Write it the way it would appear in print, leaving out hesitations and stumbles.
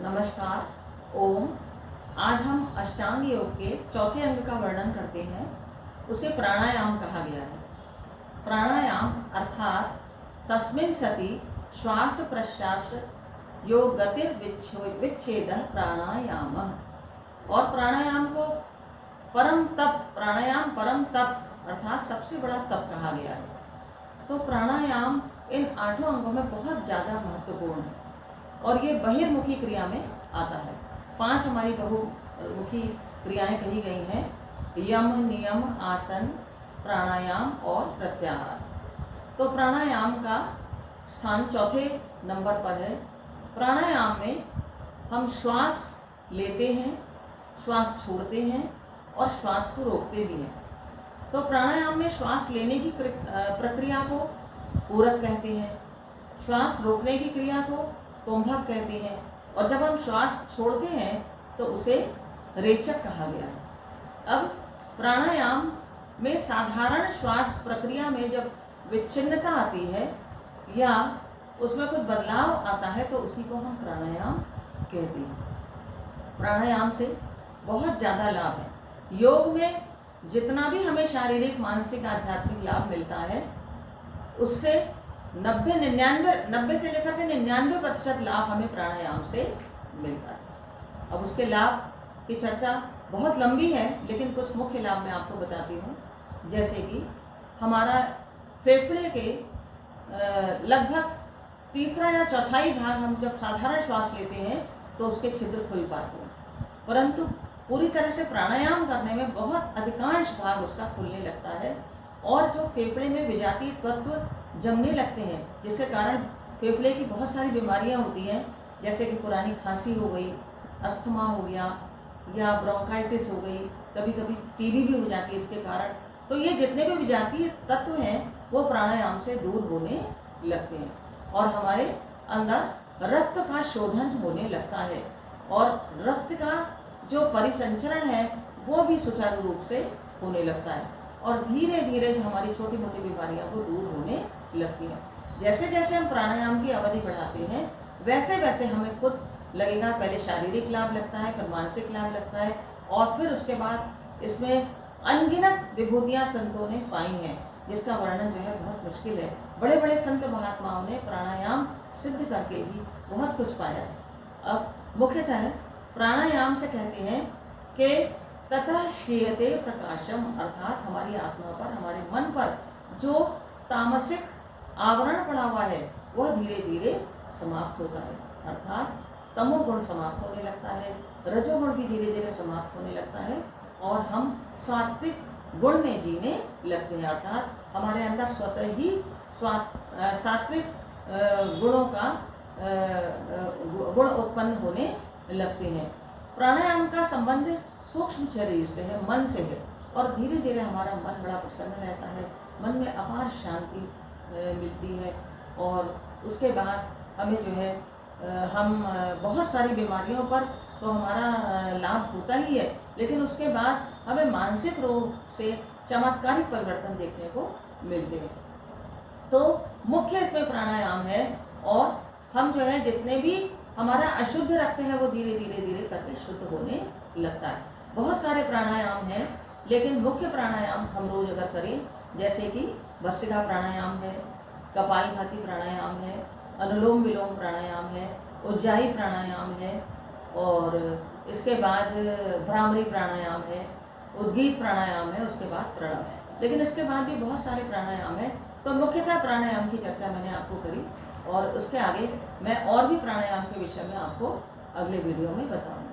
नमस्कार। ओम। आज हम अष्टांग योग के चौथे अंग का वर्णन करते हैं। उसे प्राणायाम कहा गया है। प्राणायाम अर्थात तस्मिन् सति श्वास प्रश्वास योग गतिर्विच्छेद प्राणायाम। और प्राणायाम को परम तप, प्राणायाम परम तप अर्थात सबसे बड़ा तप कहा गया है। तो प्राणायाम इन 8 अंगों में बहुत ज़्यादा महत्वपूर्ण है और ये बहिर्मुखी क्रिया में आता है। 5 हमारी बहुमुखी क्रियाएं कही गई हैं: यम, नियम, आसन, प्राणायाम और प्रत्याहार। तो प्राणायाम का स्थान चौथे नंबर पर है। प्राणायाम में हम श्वास लेते हैं, श्वास छोड़ते हैं और श्वास को रोकते भी हैं। तो प्राणायाम में श्वास लेने की प्रक्रिया को पूरक कहते हैं, श्वास रोकने की क्रिया को कुंभक कहते हैं, और जब हम श्वास छोड़ते हैं तो उसे रेचक कहा गया है। अब प्राणायाम में साधारण श्वास प्रक्रिया में जब विच्छिन्नता आती है या उसमें कुछ बदलाव आता है तो उसी को हम प्राणायाम कहते हैं। प्राणायाम से बहुत ज़्यादा लाभ है। योग में जितना भी हमें शारीरिक, मानसिक, आध्यात्मिक लाभ मिलता है उससे 90 से लेकर के 99% लाभ हमें प्राणायाम से मिलता है। अब उसके लाभ की चर्चा बहुत लंबी है, लेकिन कुछ मुख्य लाभ मैं आपको बताती हूँ। जैसे कि हमारा फेफड़े के लगभग तीसरा या चौथाई भाग हम जब साधारण श्वास लेते हैं तो उसके छिद्र खुल पाते हैं, परंतु पूरी तरह से प्राणायाम करने में बहुत अधिकांश भाग उसका खुलने लगता है और जो फेफड़े में विजातीय तत्व जमने लगते हैं, जिसके कारण फेफड़े की बहुत सारी बीमारियां होती हैं, जैसे कि पुरानी खांसी हो गई, अस्थमा हो गया या ब्रोंकाइटिस हो गई, कभी कभी टीबी भी हो जाती है इसके कारण। तो ये जितने भी विजातीय तत्व हैं वो प्राणायाम से दूर होने लगते हैं और हमारे अंदर रक्त का शोधन होने लगता है और रक्त का जो परिसंचरण है वो भी सुचारू रूप से होने लगता है और धीरे धीरे हमारी छोटी मोटी बीमारियां वो दूर होने लगती हैं। जैसे जैसे हम प्राणायाम की अवधि बढ़ाते हैं वैसे वैसे हमें खुद लगेगा, पहले शारीरिक लाभ लगता है, फिर मानसिक लाभ लगता है और फिर उसके बाद इसमें अनगिनत विभूतियाँ संतों ने पाई हैं, जिसका वर्णन जो है बहुत मुश्किल है। बड़े बड़े संत महात्माओं ने प्राणायाम सिद्ध करके भी बहुत कुछ पाया है। अब मुख्यतः प्राणायाम से कहते हैं कि ततः क्षीयते प्रकाशम, अर्थात हमारी आत्मा पर, हमारे मन पर जो तामसिक आवरण पड़ा हुआ है वह धीरे धीरे समाप्त होता है, अर्थात तमोगुण समाप्त होने लगता है, रजोगुण भी धीरे धीरे समाप्त होने लगता है और हम सात्विक गुण में जीने लगते हैं, अर्थात हमारे अंदर स्वतः ही सात्विक गुणों का गुण उत्पन्न होने लगते हैं। प्राणायाम का संबंध सूक्ष्म शरीर से है, मन से है और धीरे धीरे हमारा मन बड़ा प्रसन्न रहता है, मन में अपार शांति मिलती है और उसके बाद हमें जो है हम बहुत सारी बीमारियों पर तो हमारा लाभ होता ही है, लेकिन उसके बाद हमें मानसिक रूप से चमत्कारिक परिवर्तन देखने को मिलते हैं। तो मुख्य इसमें प्राणायाम है और हम जो है जितने भी हमारा अशुद्ध रक्त है वो धीरे धीरे धीरे करके शुद्ध होने लगता है। बहुत सारे प्राणायाम हैं, लेकिन मुख्य प्राणायाम हम रोज अगर करें, जैसे कि भस्त्रिका प्राणायाम है, कपालभाति प्राणायाम है, अनुलोम विलोम प्राणायाम है, उज्जाई प्राणायाम है और इसके बाद भ्रामरी प्राणायाम है, उद्गीत प्राणायाम है, उसके बाद प्रणव है। लेकिन इसके बाद भी बहुत सारे प्राणायाम है। तो मुख्यतः प्राणायाम की चर्चा मैंने आपको करी और उसके आगे मैं और भी प्राणायाम के विषय में आपको अगले वीडियो में बताऊंगी।